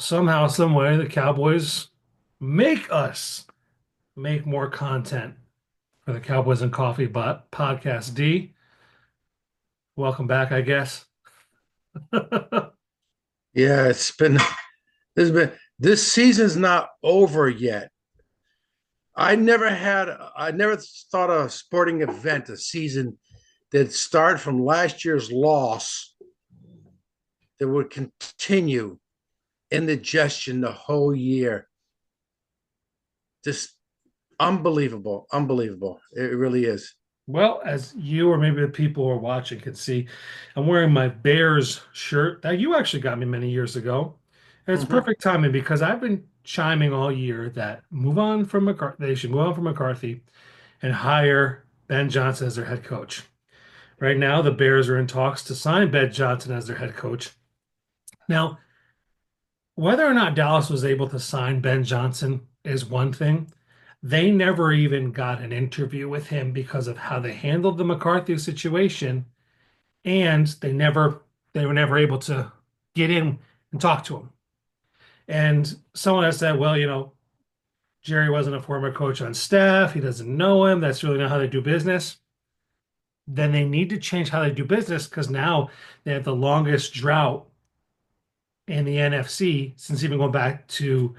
somehow, some way, the Cowboys make us make more content for the Cowboys and Coffee podcast. D, welcome back, I guess. Yeah, this season's not over yet. I never thought a sporting event, a season that started from last year's loss that would continue indigestion the whole year. Just unbelievable, unbelievable. It really is. Well, as you or maybe the people who are watching can see, I'm wearing my Bears shirt that you actually got me many years ago. And it's Mhm. perfect timing because I've been chiming all year that move on from McCarthy. They should move on from McCarthy and hire Ben Johnson as their head coach. Right now, the Bears are in talks to sign Ben Johnson as their head coach. Now, whether or not Dallas was able to sign Ben Johnson is one thing. They never even got an interview with him because of how they handled the McCarthy situation, and they were never able to get in and talk to him. And someone has said, well, Jerry wasn't a former coach on staff. He doesn't know him. That's really not how they do business. Then they need to change how they do business because now they have the longest drought in the NFC since even going back to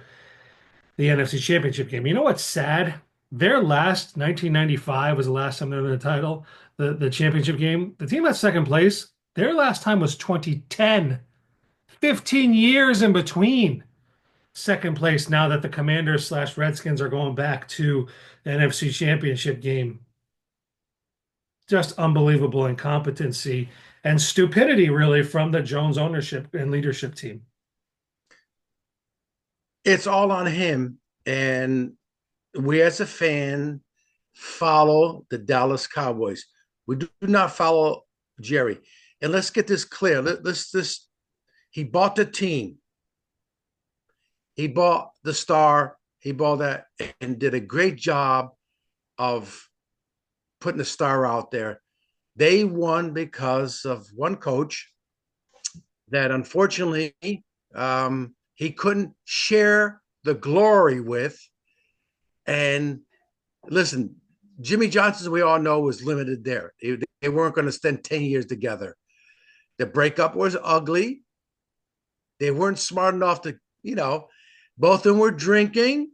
the NFC Championship game. You know what's sad? Their last 1995 was the last time they won the title, the championship game. The team at second place, their last time was 2010. 15 years in between second place now that the Commanders slash Redskins are going back to the NFC Championship game. Just unbelievable incompetency and stupidity, really, from the Jones ownership and leadership team. It's all on him. And we as a fan follow the Dallas Cowboys. We do not follow Jerry. And let's get this clear. Let's this he bought the team. He bought the star. He bought that and did a great job of putting the star out there. They won because of one coach that unfortunately he couldn't share the glory with. And listen, Jimmy Johnson, we all know, was limited there. They weren't going to spend 10 years together. The breakup was ugly. They weren't smart enough to, both of them were drinking.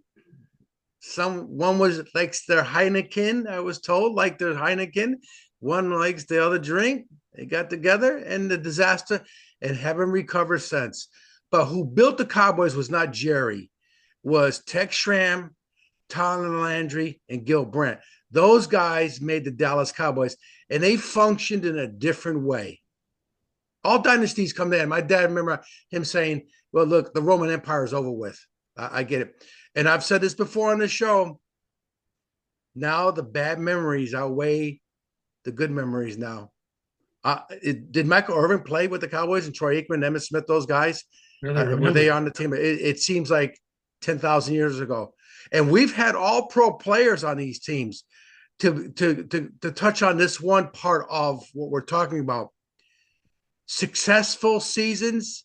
One was likes their Heineken, I was told, like their Heineken. One likes the other drink. They got together and the disaster and haven't recovered since. But who built the Cowboys was not Jerry, was Tex Schramm, Tyler Landry, and Gil Brandt. Those guys made the Dallas Cowboys, and they functioned in a different way. All dynasties come in. My dad, remember him saying, well, look, the Roman Empire is over with. I get it. And I've said this before on the show. Now the bad memories outweigh the good memories now. Did Michael Irvin play with the Cowboys and Troy Aikman, Emmitt Smith, those guys? Really Were they remember. on the team? It seems like 10,000 years ago. And we've had all pro players on these teams to touch on this one part of what we're talking about. Successful seasons,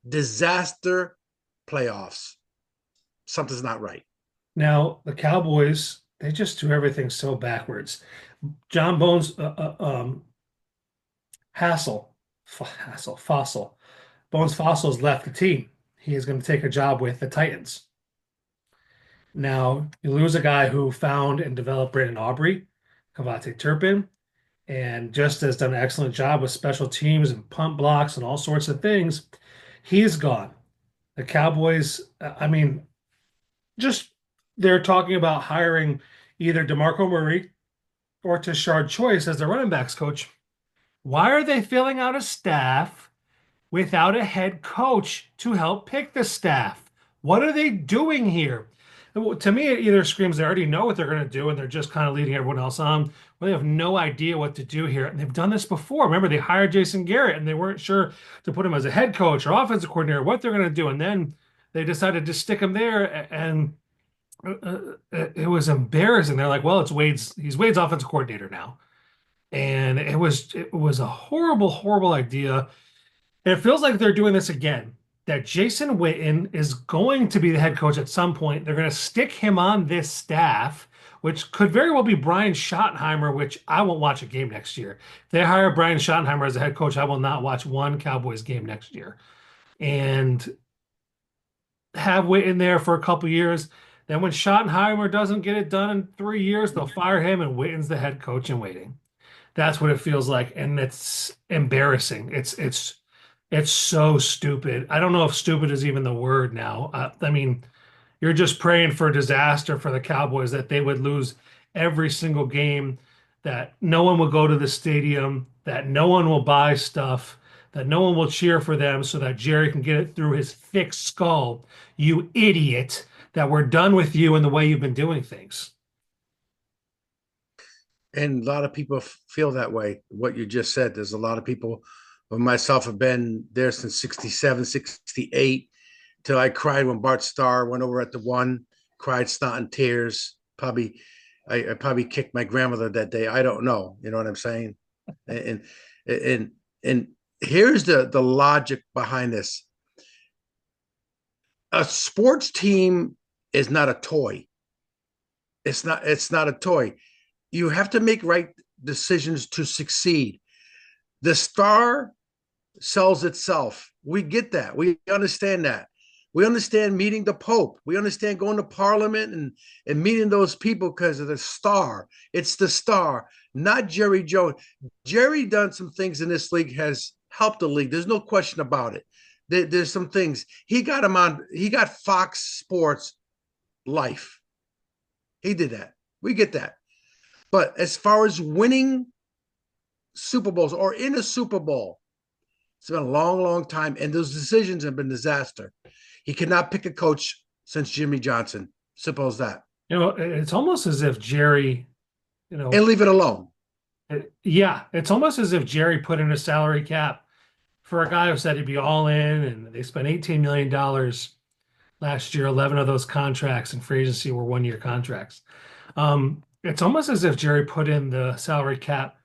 disaster playoffs. Something's not right. Now, the Cowboys, they just do everything so backwards. John Bones, Hassel, Hassel, Fossil. Bones Fossil's left the team. He is going to take a job with the Titans. Now, you lose a guy who found and developed Brandon Aubrey, Kavate Turpin, and just has done an excellent job with special teams and punt blocks and all sorts of things. He's gone. The Cowboys, I mean, just they're talking about hiring either DeMarco Murray or Tashard Choice as their running backs coach. Why are they filling out a staff without a head coach to help pick the staff? What are they doing here? To me, it either screams they already know what they're going to do and they're just kind of leading everyone else on, or they have no idea what to do here. And they've done this before. Remember, they hired Jason Garrett and they weren't sure to put him as a head coach or offensive coordinator, what they're going to do. And then they decided to stick him there, and it was embarrassing. They're like, well, he's Wade's offensive coordinator now. And it was a horrible, horrible idea. And it feels like they're doing this again. that Jason Witten is going to be the head coach at some point. They're going to stick him on this staff, which could very well be Brian Schottenheimer, which I won't watch a game next year. If they hire Brian Schottenheimer as a head coach, I will not watch one Cowboys game next year. And have Witten there for a couple years. Then when Schottenheimer doesn't get it done in 3 years, they'll fire him and Witten's the head coach in waiting. That's what it feels like, and it's embarrassing. It's so stupid. I don't know if stupid is even the word now. I mean, you're just praying for disaster for the Cowboys that they would lose every single game, that no one will go to the stadium, that no one will buy stuff, that no one will cheer for them so that Jerry can get it through his thick skull. You idiot, that we're done with you and the way you've been doing things. And a lot of people feel that way. What you just said, there's a lot of people, myself, have been there since 67, 68, till I cried when Bart Starr went over at the one, cried snot and tears. Probably, I probably kicked my grandmother that day. I don't know. You know what I'm saying? And and and here's the logic behind this. A sports team is not a toy. It's not a toy. You have to make right decisions to succeed. The star sells itself. We get that. We understand that. We understand meeting the Pope. We understand going to Parliament and meeting those people because of the star. It's the star, not Jerry Jones. Jerry done some things in this league, has helped the league. There's no question about it. There's some things. He got him on, he got Fox Sports Life. He did that. We get that. But as far as winning Super Bowls or in a Super Bowl, it's been a long, long time. And those decisions have been disaster. He could not pick a coach since Jimmy Johnson. Simple as that. It's almost as if Jerry, And leave it alone. yeah, it's almost as if Jerry put in a salary cap for a guy who said he'd be all in, and they spent $18 million last year. 11 of those contracts in free agency were 1 year contracts. It's almost as if Jerry put in the salary cap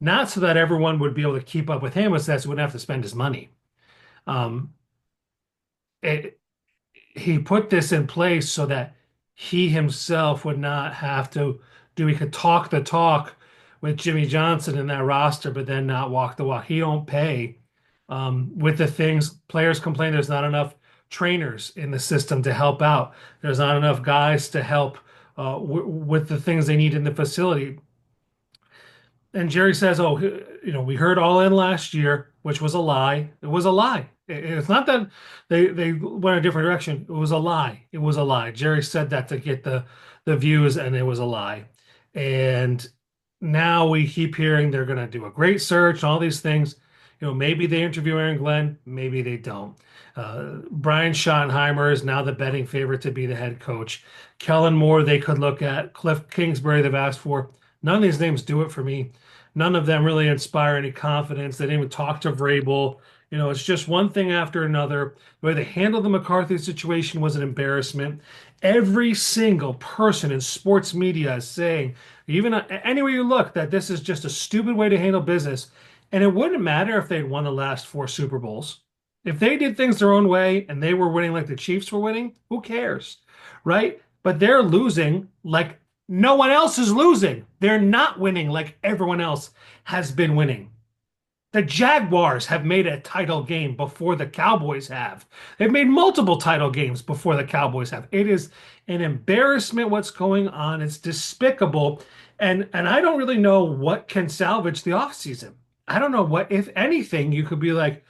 not so that everyone would be able to keep up with him, but so that he wouldn't have to spend his money. Um, it, he put this in place so that he himself would not have to do. He could talk the talk with Jimmy Johnson in that roster, but then not walk the walk. He don't pay with the things players complain. There's not enough trainers in the system to help out. There's not enough guys to help with the things they need in the facility. And Jerry says, "Oh, we heard all in last year, which was a lie. It was a lie. It's not that they went a different direction. It was a lie. It was a lie." Jerry said that to get the views, and it was a lie. And now we keep hearing they're going to do a great search, all these things. Maybe they interview Aaron Glenn, maybe they don't. Brian Schottenheimer is now the betting favorite to be the head coach. Kellen Moore, they could look at. Cliff Kingsbury, they've asked for. None of these names do it for me. None of them really inspire any confidence. They didn't even talk to Vrabel. It's just one thing after another. The way they handled the McCarthy situation was an embarrassment. Every single person in sports media is saying, even anywhere you look, that this is just a stupid way to handle business. And it wouldn't matter if they'd won the last four Super Bowls. If they did things their own way and they were winning like the Chiefs were winning, who cares? Right? But they're losing like no one else is losing. They're not winning like everyone else has been winning. The Jaguars have made a title game before the Cowboys have. They've made multiple title games before the Cowboys have. It is an embarrassment what's going on. It's despicable. And I don't really know what can salvage the offseason. I don't know what, if anything, you could be like,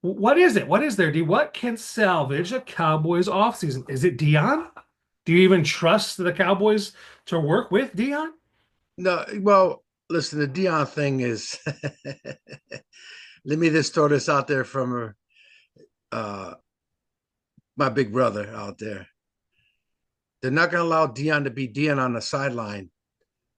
what is it? What is there, D? What can salvage a Cowboys offseason? Is it Dion? Do you even trust the Cowboys to work with Dion? No, well, listen, the Dion thing is let me just throw this out there from uh, my big brother out there. They're not going to allow Dion to be Dion on the sideline.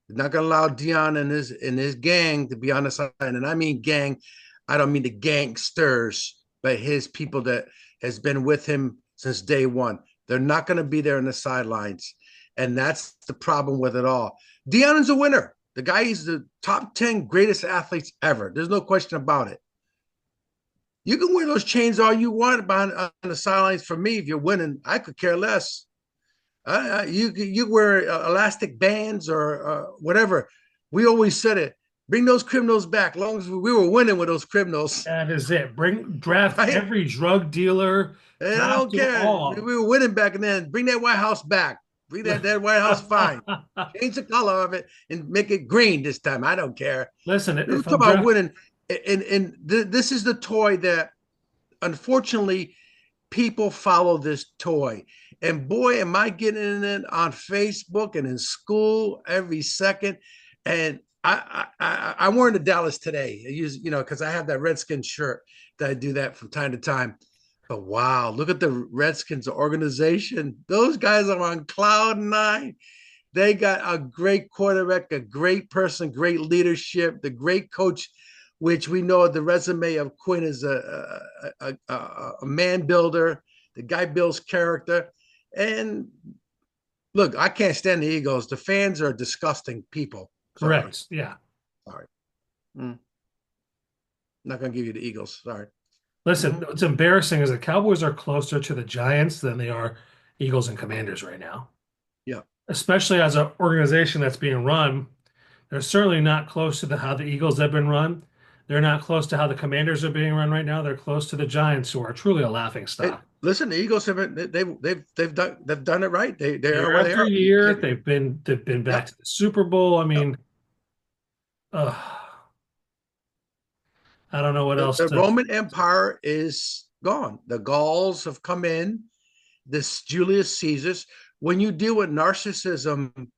They're not going to allow Dion and his gang to be on the sideline. And I mean gang, I don't mean the gangsters, but his people that has been with him since day one. They're not going to be there on the sidelines. And that's the problem with it all. Dion is a winner. The guy is the top 10 greatest athletes ever. There's no question about it. You can wear those chains all you want behind on the sidelines. For me, if you're winning, I could care less. You wear elastic bands or whatever. We always said it. Bring those criminals back. As long as we were winning with those criminals, That is it. Bring draft right? every drug dealer, And I draft don't them care. We all. were winning back then. Bring that White House back. Bring that White House fine. Change the color of it and make it green this time. I don't care. Listen, We if talk I'm about draft, winning, and this is the toy that unfortunately people follow this toy. And boy, am I getting it on Facebook and in school every second. And I'm wearing the Dallas today. I use, because I have that Redskins shirt that I do that from time to time. But wow, look at the Redskins organization. Those guys are on cloud nine. They got a great quarterback, a great person, great leadership, the great coach, which we know the resume of Quinn is a man builder. The guy builds character. And look, I can't stand the Eagles. The fans are disgusting people. Sorry. correct. Yeah. Sorry. Mm, not going to give you the Eagles. Sorry. Listen, Mm-hmm. what's embarrassing is the Cowboys are closer to the Giants than they are Eagles and Commanders right now. Yeah. Especially as an organization that's being run, they're certainly not close to how the Eagles have been run. They're not close to how the Commanders are being run right now. They're close to the Giants, who are truly a laughing stock. Listen, the Eagles have they've done it right. They are Year where they after are. year, they've been back Yep. to the Super Bowl. I Yep. mean, uh, I don't know what else The to. Roman Empire is gone. The Gauls have come in. This Julius Caesar's. When you deal with narcissism,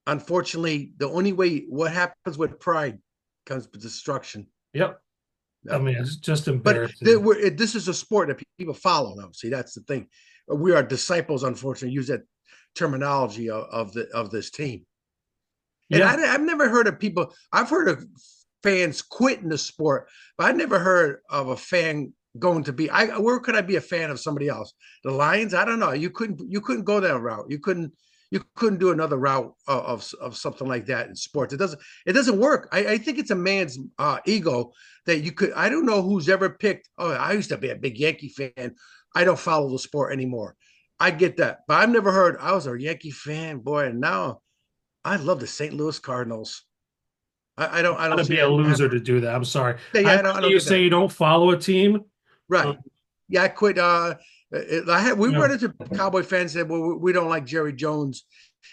unfortunately, the only way what happens with pride comes with destruction. Yep. I Yep. mean, it's just But embarrassing. this is a sport that people follow. Now, see, that's the thing. We are disciples. Unfortunately, use that terminology of this team. And Yeah. I've never heard of people. I've heard of fans quitting the sport, but I never heard of a fan going to be. Where could I be a fan of somebody else? The Lions? I don't know. You couldn't go that route. You couldn't do another route of something like that in sports. It doesn't work. I think it's a man's ego that you could. I don't know who's ever picked. Oh, I used to be a big Yankee fan. I don't follow the sport anymore. I get that, but I've never heard I was a Yankee fan, boy, and now I love the St. Louis Cardinals. I don't Gotta see be a that loser happen. to do that. I'm sorry. Yeah, I'd yeah, I rather don't you get say that. you don't follow a team. Right. Um, Yeah, I quit. We you run know, into Cowboy fans that, well, we don't like Jerry Jones,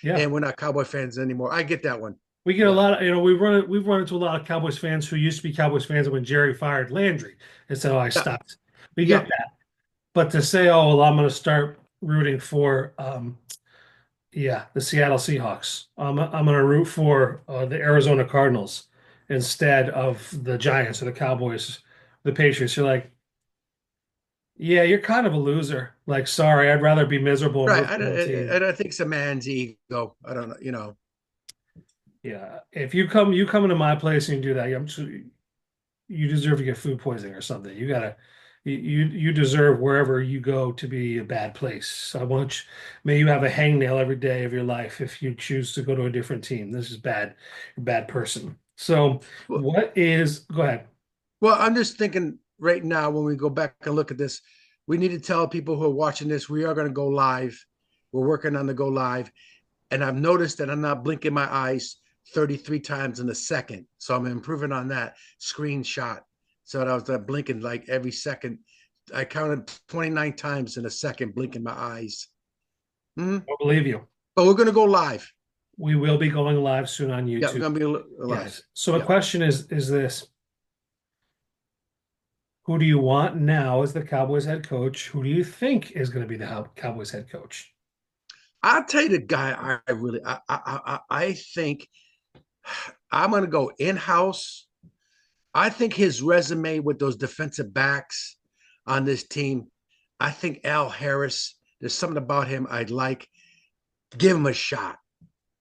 yeah. and we're not Cowboy fans anymore. I get that one. We get a Yeah, lot of, we've run into a lot of Cowboys fans who used to be Cowboys fans when Jerry fired Landry and said, "Oh, I yeah, stopped." We get yeah. that. But to say, "Oh, well, I'm going to start rooting for yeah, the Seattle Seahawks. I'm going to root for the Arizona Cardinals instead of the Giants or the Cowboys, the Patriots." You're like, "Yeah, you're kind of a loser." Like, sorry, I'd rather be miserable and Right. root for my team. I think it's a man's ego. I don't know. Yeah, if you come into my place and you do that, you deserve to get food poisoning or something. You deserve wherever you go to be a bad place. May you have a hangnail every day of your life if you choose to go to a different team. This is bad, you're a bad person. So Well, go ahead. well, I'm just thinking right now when we go back and look at this, we need to tell people who are watching this we are going to go live. We're working on the go live. And I've noticed that I'm not blinking my eyes 33 times in a second. So I'm improving on that screenshot. So that I was blinking like every second. I counted 29 times in a second blinking my eyes. Mhm. I believe you. But we're going to go live. We will be going live soon on Yeah, we're YouTube. going to be live. Yes. So the Yeah. question is this: who do you want now as the Cowboys head coach? Who do you think is going to be the Cowboys head coach? I'll tell you the guy I really, I think I'm going to go in house. I think his resume with those defensive backs on this team, I think Al Harris, there's something about him I'd like. Give him a shot.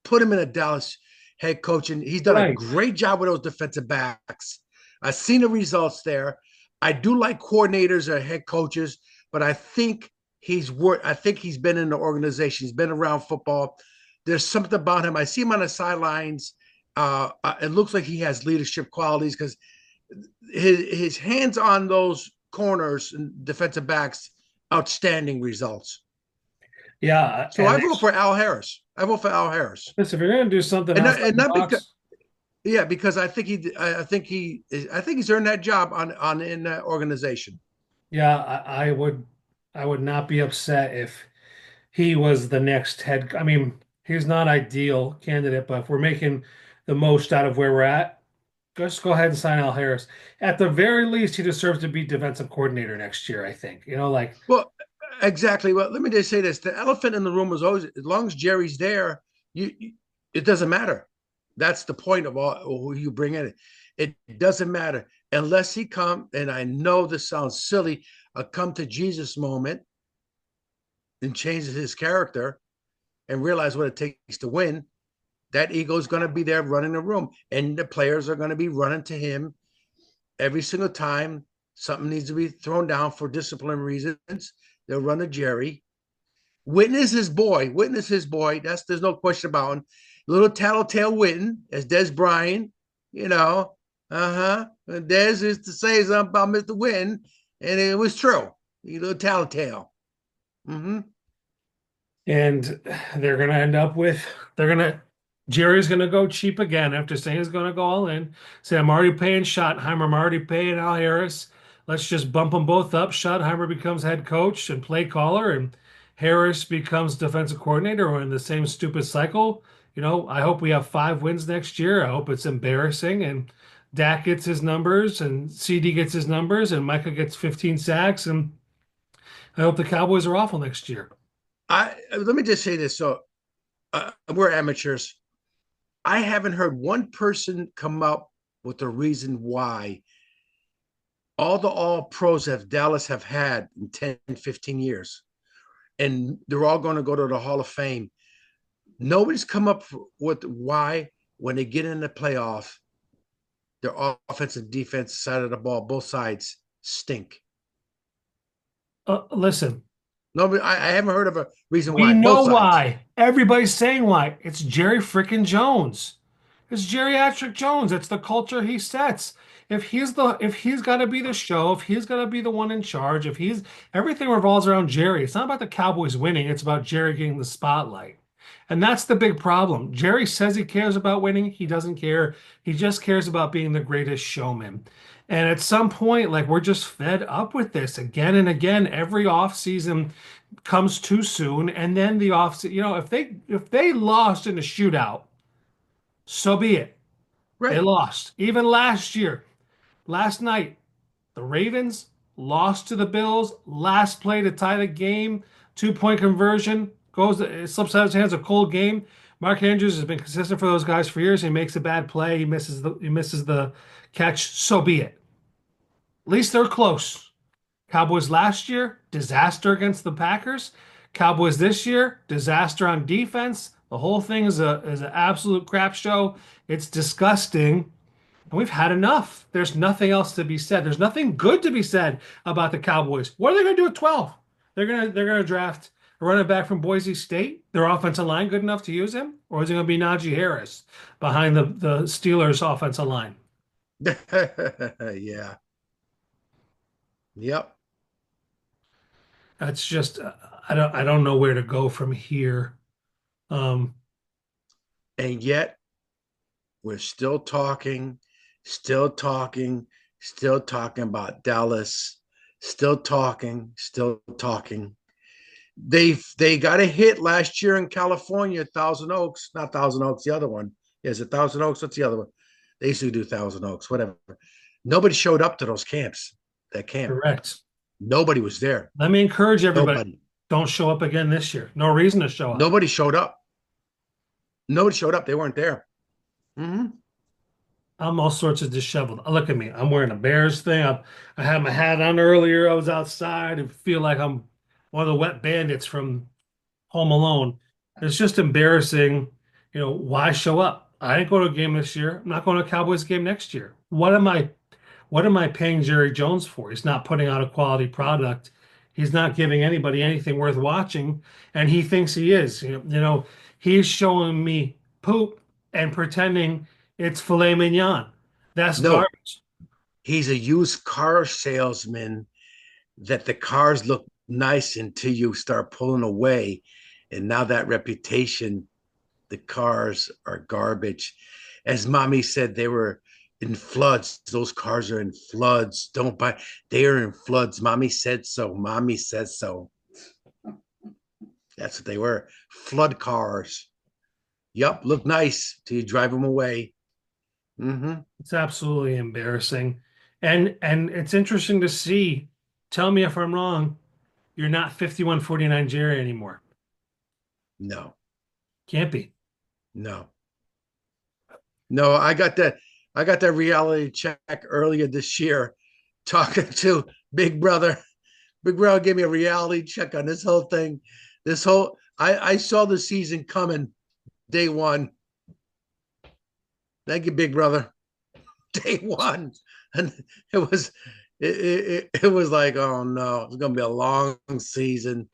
Put him in a Dallas head coach, and he's done a Right. great job with those defensive backs. I've seen the results there. I do like coordinators or head coaches, but I think he's been in the organization. He's been around football. There's something about him. I see him on the sidelines. It looks like he has leadership qualities because his hands on those corners and defensive backs, outstanding results. Yeah, So and I vote for Al Harris. I vote for Al Harris, listen, if you're gonna do something and outside not, and the not because box, yeah, because I think he's earned that job on in that organization. yeah, I would not be upset if he was the next head. I mean, he's not ideal candidate, but if we're making the most out of where we're at, just go ahead and sign Al Harris. At the very least, he deserves to be defensive coordinator next year, I think. Like Well, exactly. Well, let me just say this: the elephant in the room was always, as long as Jerry's there, it doesn't matter. That's the point of all who you bring in. It doesn't matter unless he come. And I know this sounds silly, a come to Jesus moment and changes his character and realize what it takes to win. That ego is going to be there running the room, and the players are going to be running to him every single time something needs to be thrown down for discipline reasons. They'll run to Jerry. Witness his boy. Witness his boy. There's no question about him. Little tattletale Witten as Des Bryant, you know. Uh-huh. Des used to say something about Mr. Witten, and it was true. You little tattletale. Mm-hmm. And they're going to end up with, they're going to, Jerry's going to go cheap again after saying he's going to go all in. Say, I'm already paying Schottenheimer, I'm already paying Al Harris. Let's just bump them both up. Schottenheimer becomes head coach and play caller, and Harris becomes defensive coordinator. We're in the same stupid cycle. I hope we have 5 wins next year. I hope it's embarrassing. And Dak gets his numbers, and CD gets his numbers, and Micah gets 15 sacks. And I hope the Cowboys are awful next year. I Let me just say this. So we're amateurs. I haven't heard one person come up with a reason why all the all pros that Dallas have had in 10, 15 years, and they're all going to go to the Hall of Fame. Nobody's come up with why, when they get in the playoff, their offense and defense side of the ball, both sides stink. Listen, Nobody, I haven't heard of a reason we why. know Both sides. why. Everybody's saying why. It's Jerry frickin' Jones. It's geriatric Jones. It's the culture he sets. If he's got to be the show, if he's got to be the one in charge, if he's everything revolves around Jerry. It's not about the Cowboys winning. It's about Jerry getting the spotlight. And that's the big problem. Jerry says he cares about winning. He doesn't care. He just cares about being the greatest showman. And at some point, like we're just fed up with this again and again. Every offseason comes too soon, and then the offseason, if they lost in a shootout, so be it. They Right. lost. Even last year, last night, the Ravens lost to the Bills. Last play to tie the game, 2-point conversion goes. It slips out of his hands. A cold game. Mark Andrews has been consistent for those guys for years. He makes a bad play. He misses the catch. So be it. At least they're close. Cowboys last year, disaster against the Packers. Cowboys this year, disaster on defense. The whole thing is an absolute crap show. It's disgusting. And we've had enough. There's nothing else to be said. There's nothing good to be said about the Cowboys. What are they going to do at 12? They're gonna draft a running back from Boise State. Their offensive line good enough to use him, or is it going to be Najee Harris behind the Steelers' offensive line? Yeah. Yep. That's just I don't know where to go from here. Um, And yet we're still talking, still talking about Dallas, still talking. They got a hit last year in California, Thousand Oaks, not Thousand Oaks, the other one. Is it Thousand Oaks? What's the other one? They used to do Thousand Oaks, whatever. Nobody showed up to those camps, that camp. Correct. Nobody was there. Let me encourage everybody. Nobody. Don't show up again this year. No reason to show up. Nobody showed up. Nobody showed up. They weren't there. Mm-hmm. I'm all sorts of disheveled. Look at me. I'm wearing a Bears thing. I had my hat on earlier. I was outside and feel like I'm one of the wet bandits from Home Alone. It's just embarrassing. Why show up? I didn't go to a game this year. I'm not going to a Cowboys game next year. What am I paying Jerry Jones for? He's not putting out a quality product. He's not giving anybody anything worth watching, and he thinks he is. He's showing me poop and pretending it's filet mignon. That's No, garbage. He's a used car salesman that the cars look nice until you start pulling away. And now that reputation, the cars are garbage. As mommy said, they were in floods. Those cars are in floods. Don't buy. They are in floods. Mommy said so. Mommy says so. That's what they were. Flood cars. Yup, look nice till you drive them away. Mm-hmm. It's absolutely embarrassing. And it's interesting to see. Tell me if I'm wrong. You're not 5149 Jerry anymore. No, Can't be. no, no. I got that reality check earlier this year, talking to Big Brother. Big Brother gave me a reality check on this whole thing. I saw the season coming day one. Thank you, Big Brother. Day one, and it was it was like, oh no, it's gonna be a long season.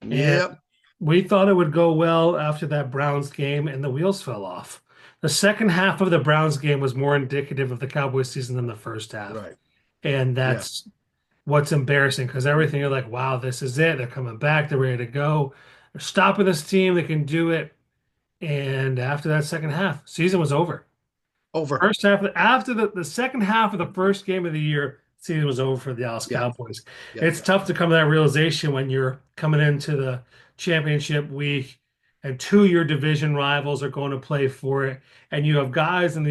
And Yep, we thought it would go well after that Browns game, and the wheels fell off. The second half of the Browns game was more indicative of the Cowboys season than the first half. right. And Yeah, that's what's embarrassing because everything you're like, wow, this is it. They're coming back. They're ready to go. They're stopping this team. They can do it. And after that second half, season was over. over. First half, after the second half of the first game of the year, season was over for the Dallas Yeah, Cowboys. yeah, It's tough to come to that realization when you're coming into the championship week and two of your division rivals are going to play for it, and you have guys in the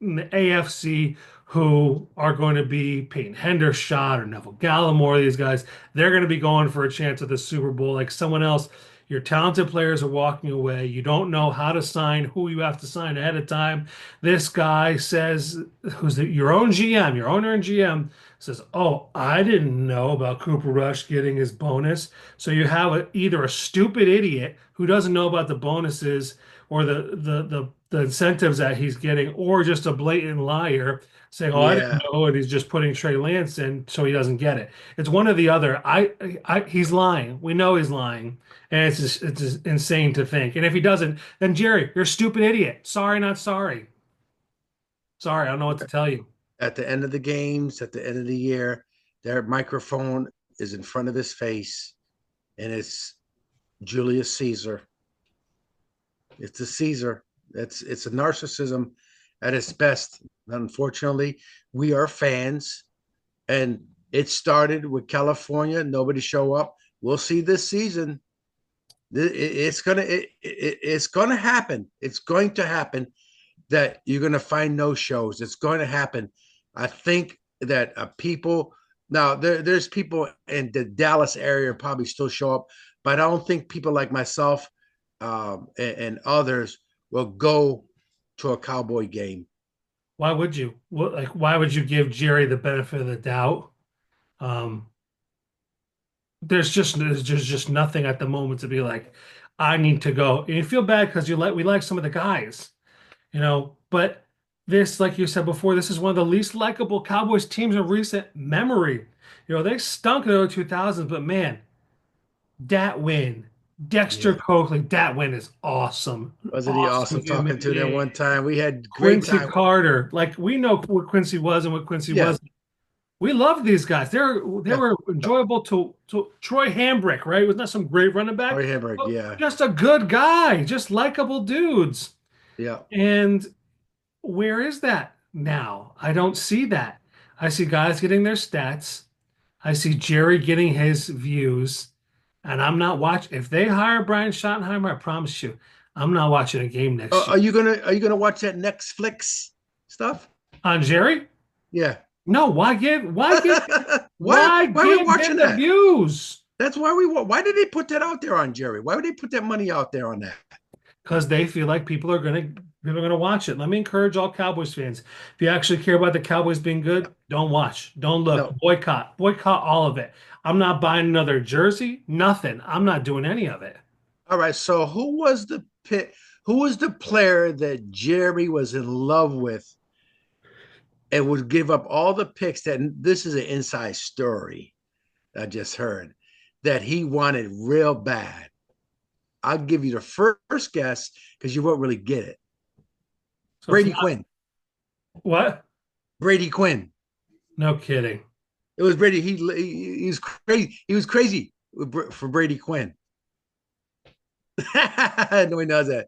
AFC who are going to be Peyton Hendershot or Neville Gallimore. These guys, they're going to be going for a chance at the Super Bowl. Like someone else, your talented players are walking away. You don't know how to sign, who you have to sign ahead of time. This guy says, your own GM, your owner and GM says, "Oh, I didn't know about Cooper Rush getting his bonus." So you have either a stupid idiot who doesn't know about the bonuses or the incentives that he's getting, or just a blatant liar saying, "Oh, I didn't yeah. know," and he's just putting Trey Lance in so he doesn't get it. It's one or the other. He's lying. We know he's lying, and it's just insane to think. And if he doesn't, then Jerry, you're a stupid idiot. Sorry, not sorry. Sorry, I don't know what to tell you. At the end of the games, at the end of the year, their microphone is in front of his face, and it's Julius Caesar. It's a Caesar. It's a narcissism at its best. Unfortunately, we are fans, and it started with California. Nobody show up. We'll see this season. It's gonna happen. It's going to happen that you're gonna find no shows. It's going to happen. I think that people now there's people in the Dallas area probably still show up, but I don't think people like myself and others will go to a Cowboy game. Why would you? Why would you give Jerry the benefit of the doubt? Um, there's just nothing at the moment to be like, I need to go. And you feel bad because we like some of the guys, but this, like you said before, this is one of the least likable Cowboys teams in recent memory. They stunk in the early 2000s, but man, that win, Dexter Yeah. Coakley, that win is awesome. Wasn't he Awesome awesome human talking to them being. one time? We had great Quincy time. Carter, like we know what Quincy was and what Quincy Yeah. wasn't. We loved these guys. They Yeah. were enjoyable to Troy Hambrick, right? Was not some great running back, Corey Hamburg. but Yeah. just a good guy, just likable dudes. Yeah. And where is that now? I don't see that. I see guys getting their stats. I see Jerry getting his views, and I'm not watching. If they hire Brian Schottenheimer, I promise you, I'm not watching a game next year. Are you gonna watch that Netflix stuff? On Jerry? Yeah. No, why why why are we give him watching the that? views? That's why why did they put that out there on Jerry? Why would they put that money out there on that? Because they feel like people are gonna watch it. Let me encourage all Cowboys fans. If you actually care about the Cowboys being good, don't watch. Don't look. No. Boycott. Boycott all of it. I'm not buying another jersey. Nothing. I'm not doing any of it. All right. So who was the player that Jerry was in love with and would give up all the picks that this is an inside story I just heard that he wanted real bad. I'll give you the first guess because you won't really get it. So it's Brady not Quinn. what? Brady Quinn. No kidding. It was Brady. He was crazy. He was crazy for Brady Quinn. Nobody knows that.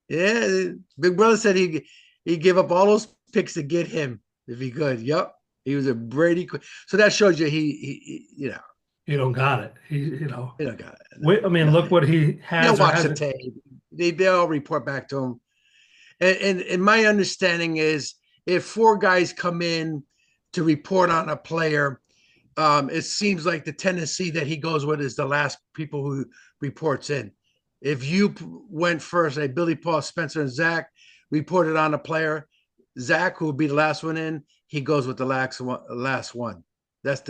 Yeah, Big Brother said he gave up all those picks to get him if he could. Yep, he was a Brady Quinn. So that shows you You don't got it. he don't got it. Wait, I mean, No, look what he they'll has or watch the hasn't. tape. They all report back to him. And my understanding is if four guys come in to report on a player, it seems like the tendency that he goes with is the last people who reports in. If you went first, like Billy, Paul, Spencer, and Zach reported on a player, Zach, who would be the last one in, he goes with the last one. Last one. That's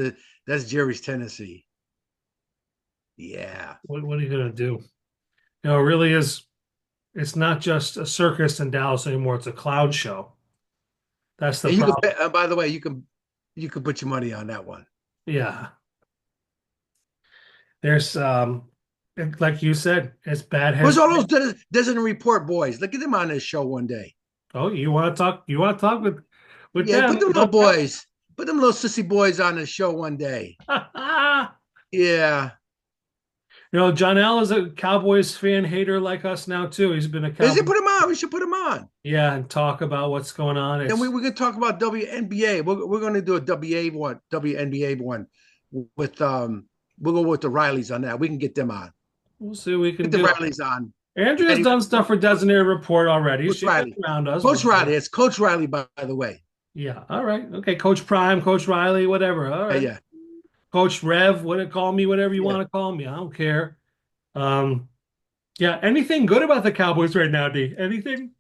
Jerry's tendency. Yeah. What are you gonna do? It really is. It's not just a circus in Dallas anymore. It's a clown show. That's the And you can problem. bet, by the way, you can put your money on that one. Yeah. There's like you said, it's bad Where's heads. all those doesn't report boys? Look at them on this show one day. Oh, you want to talk? You want to talk with Yeah, put them? them little Let them. boys, put them little sissy boys on the show one day. Yeah. John L is a Cowboys fan hater like us now too. He's been a They should Cowboy. put them on. We should put them on. Yeah, and talk about what's going on. And It's we can talk about WNBA. We're going to do a WNBA one with we'll go with the Rileys on that. We can get them on. we'll see what we can Get the do. Rileys on. Andrea's Eddie, done stuff for Designated Report already. Coach She's been Riley. around us. Coach Riley. It's Coach Riley, by the way. Yeah. All right. Okay. Coach Prime, Coach Riley, whatever. All Yeah, right. yeah, Coach Rev, call me whatever you yeah. want to call me. I don't care. Um, yeah. Anything good about the Cowboys right now, D? Anything?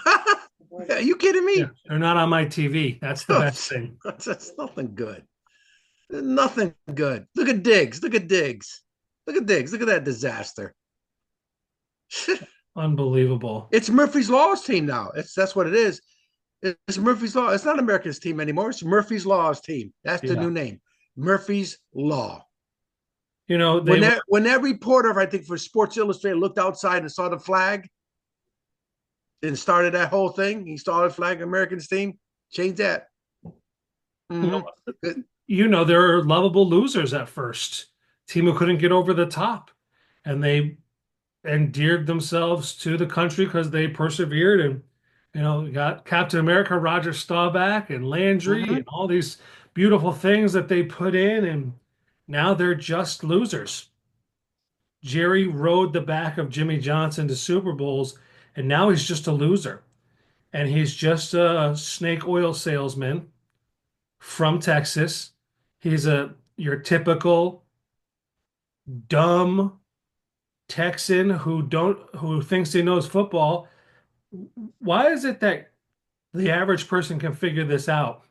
Are you kidding Yeah. me? They're not on my TV. That's the best thing. That's nothing good. Nothing good. Look at Diggs. Look at Diggs. Look at Diggs. Look at that disaster. Unbelievable. It's Murphy's Law's team now. That's what it is. It's Murphy's Law. It's not America's team anymore. It's Murphy's Law's team. That's the Yeah. new name. Murphy's Law. They When were, that reporter, I think for Sports Illustrated, looked outside and saw the flag and started that whole thing, he saw the flag Americans team. Change that. well, Mm-hmm. they're lovable losers at first. Team who couldn't get over the top. And they endeared themselves to the country because they persevered and got Captain America, Roger Staubach, and Landry, Mm-hmm. and all these beautiful things that they put in, and now they're just losers. Jerry rode the back of Jimmy Johnson to Super Bowls, and now he's just a loser. And he's just a snake oil salesman from Texas. He's your typical dumb Texan who thinks he knows football. Why is it that the average person can figure this out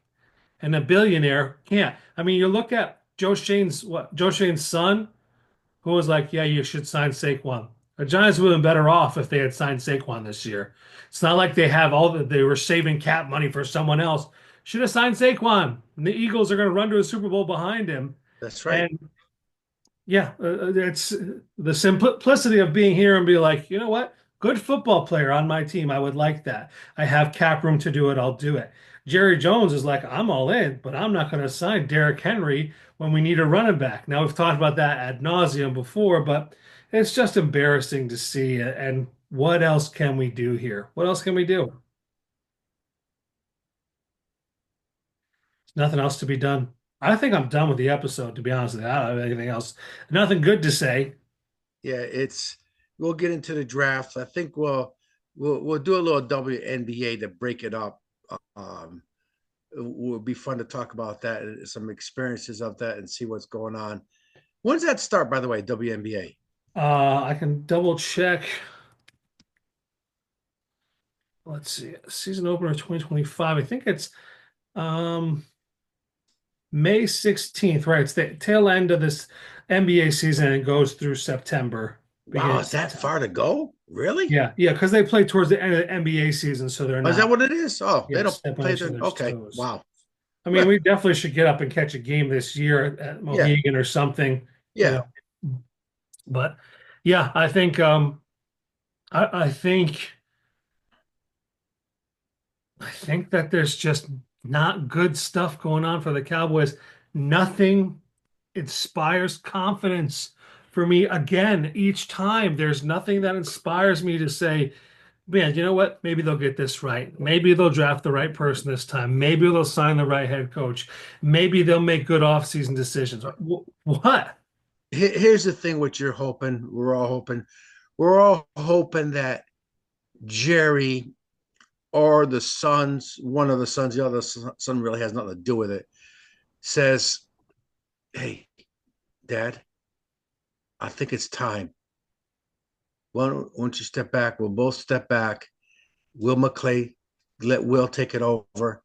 and a billionaire can't? I mean, you look at Joe Shane's son, who was like, "Yeah, you should sign Saquon." The Giants would have been better off if they had signed Saquon this year. It's not like they were saving cap money for someone else. Should have signed Saquon. And the Eagles are going to run to a Super Bowl behind him. That's right. And yeah, it's the simplicity of being here and be like, you know what? Good football player on my team. I would like that. I have cap room to do it. I'll do it. Jerry Jones is like, I'm all in, but I'm not going to sign Derrick Henry when we need a running back. Now, we've talked about that ad nauseum before, but it's just embarrassing to see. And what else can we do here? What else can we do? Nothing else to be done. I think I'm done with the episode, to be honest with you. I don't have anything else. Nothing good to say. Yeah, it's we'll get into the drafts. I think we'll do a little WNBA to break it up. Um, it will be fun to talk about that, some experiences of that, and see what's going on. When's that start, by the way, WNBA? I can double check. Let's see. Season opener 2025. I think it's um, May 16th, right? It's the tail end of this NBA season and it goes through September, Wow, beginning of is that September. far to go? Really? Yeah, yeah, because they play towards the end of the NBA season, so they're Oh, is that not, what it is? Oh, they yeah, don't stepping on play each the. other's Okay, toes. wow. I mean, we definitely should get up and catch a game this year at Yeah, Mohegan or something, you yeah. know. But yeah, I think I think I think that there's just not good stuff going on for the Cowboys. Nothing inspires confidence for me again each time. There's nothing that inspires me to say, man, you know what? Maybe they'll get this right. Maybe they'll draft the right person this time. Maybe they'll sign the right head coach. Maybe they'll make good offseason decisions. What? Here's the thing: what you're hoping, we're all hoping that Jerry or the sons, one of the sons, the other son really has nothing to do with it, says, "Hey, Dad, I think it's time. Why don't you step back? We'll both step back. Will McClay, let Will take it over,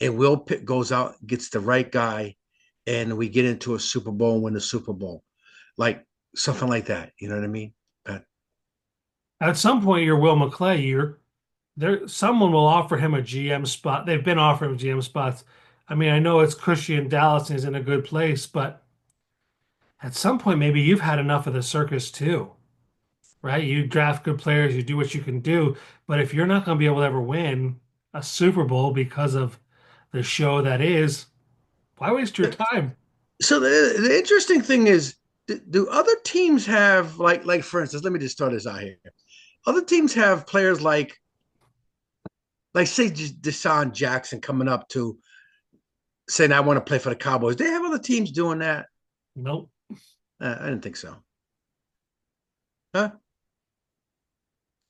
and goes out, gets the right guy, and we get into a Super Bowl and win the Super Bowl, like something like that. You know what I mean?" But At some point, you're Will McClay. You're there. Someone will offer him a GM spot. They've been offering him GM spots. I mean, I know it's cushy in Dallas and he's in a good place, but at some point, maybe you've had enough of the circus too, right? You draft good players, you do what you can do, but if you're not going to be able to ever win a Super Bowl because of the show that is, why waste your time? so the interesting thing is, do other teams have like for instance, let me just start this out here. Other teams have players like say Deshaun Jackson coming up to saying I want to play for the Cowboys. They have other teams doing that. Nope. I didn't think so. Huh?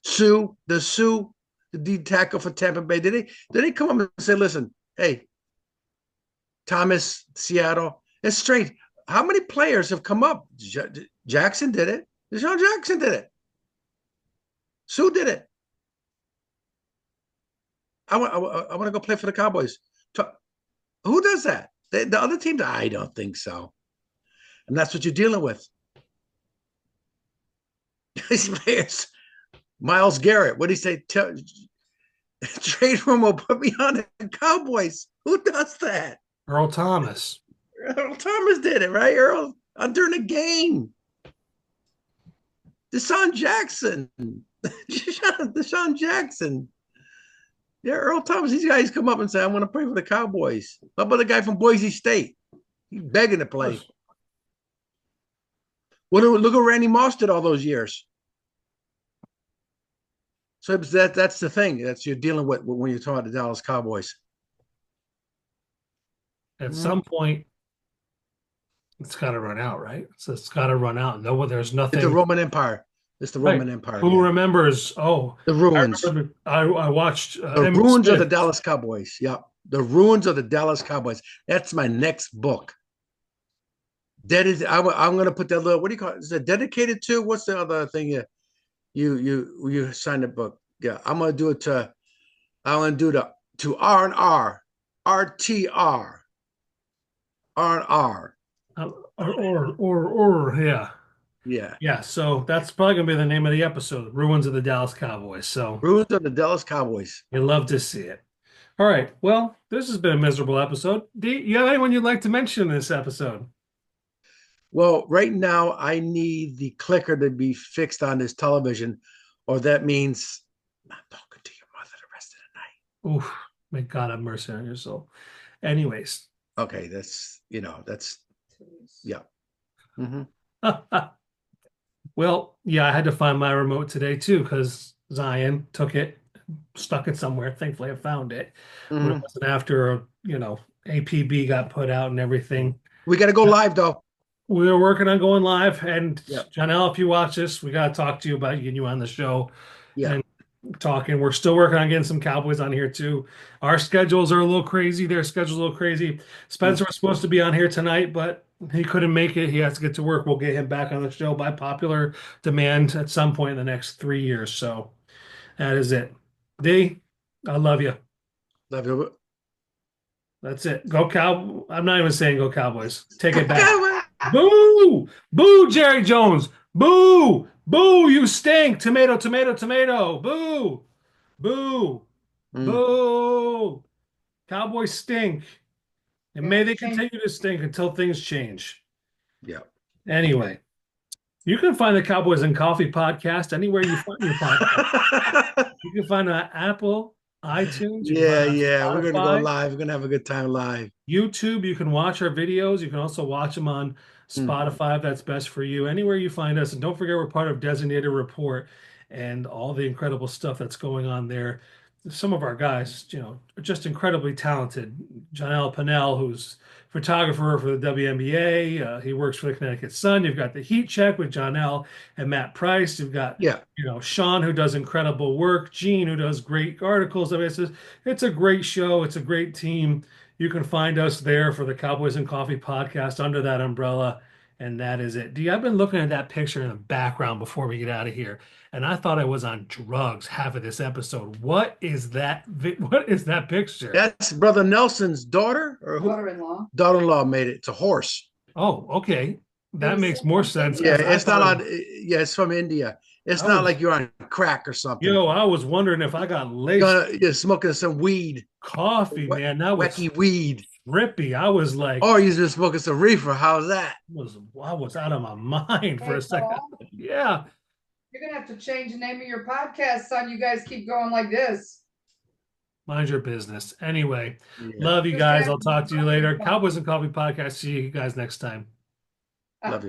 Sue, the D tackle for Tampa Bay. Did they come up and say, listen, hey, Thomas, Seattle, it's straight. How many players have come up? Jackson did it. Deshaun Jackson did it. Sue did it. I want to go play for the Cowboys. Who does that? The other teams? I don't think so. And that's what you're dealing with. These players, Miles Garrett, what did he say? Trade room will put me on the Cowboys. Who does that? Earl Thomas. Earl Thomas did it, right? Earl during the game. Deshaun Jackson. Deshaun Jackson. Yeah, Earl Thomas. These guys come up and say, I want to play for the Cowboys. How about the guy from Boise State? He's begging to Of play. course. Look what Randy Moss did all those years. So that's the thing. That's you're dealing with when you're talking about the Dallas Cowboys. At Mm-hmm. some point, it's got to run out, right? So it's got to run out. No, there's It's the nothing. Roman Empire. It's the Right. Roman Empire Who again. remembers? Oh, The I ruins. remember. I watched The Emmitt ruins of the Smith. Dallas Cowboys. Yeah. The ruins of the Dallas Cowboys. That's my next book. I'm going to put that little, what do you call it? Is it dedicated to? What's the other thing you signed a book? Yeah. I'm going to do the, to R&R, RTR, R&R. Yeah. Yeah. Yeah. So that's probably gonna be the name of the episode, Ruins of the Dallas Cowboys. So Ruins of the Dallas Cowboys. you love to see it. All right. Well, this has been a miserable episode. Do you have anyone you'd like to mention in this episode? Well, right now I need the clicker to be fixed on this television, or that means I'm talking to your mother the rest of Oof, may God have mercy on your soul. Anyways. the night. Okay, that's yeah. Mm-hmm. Well, yeah, I had to find my remote today too because Zion took it, stuck it somewhere. Thankfully, I found it. When it Mm-hmm. wasn't after, APB got put out and everything. We got to go live though. We were working on going live. And Yeah, Janelle, if you watch this, we got to talk to you about getting you on the show yeah. and talking. We're still working on getting some Cowboys on here too. Our schedules are a little crazy. Their schedule's a little crazy. Mm. Spencer was supposed to be on here tonight, but he couldn't make it. He has to get to work. We'll get him back on the show by popular demand at some point in the next 3 years. So that is it. D, I love you. Love you. That's it. Go Cow. I'm not even saying go Cowboys. Take it back. Okay. Boo! Boo, Jerry Jones. Boo! Boo, you stink. Tomato, tomato, tomato. Boo! Boo! Mm. Boo! Cowboys stink. And may they continue to stink until things change. Yeah. Anyway, you can find the Cowboys and Coffee podcast anywhere you find your podcast. You can find it on Apple, iTunes. You can find Yeah, it on yeah. We're gonna go Spotify. live. We're gonna have a good time live. YouTube, you can watch our videos. You can also watch them on Hmm. Spotify if that's best for you. Anywhere you find us. And don't forget, we're part of Designated Report and all the incredible stuff that's going on there. Some of our guys, are just incredibly talented. Janelle Pinnell, who's photographer for the WNBA, he works for the Connecticut Sun. You've got the Heat Check with Janelle and Matt Price. You've got, Yeah, Sean, who does incredible work. Gene, who does great articles. I mean, it's a great show. It's a great team. You can find us there for the Cowboys and Coffee podcast under that umbrella. And that is it. I've been looking at that picture in the background before we get out of here, and I thought I was on drugs half of this episode. What is that? What is that picture? that's Brother Nelson's daughter or who? Daughter-in-law. Daughter-in-law made it. It's a horse. Oh, okay. It That was makes so more sense Yeah, because I it's not thought on. Yeah, it's from India. It's I not was, like you're on crack or something. I was wondering if I got laced You're smoking some weed, coffee, man. That was wacky weed. trippy. I was like, Or you've been smoking some reefer. How's that? I was out of my mind for Hey, a second. Paul, Yeah. you're gonna have to change the name of your podcast, son. You guys keep going like this. Mind your business. Anyway, Yeah. love you Just guys. ask I'll me talk to you about later. your Cowboys and Coffee Podcast. See you guys next time. Love you.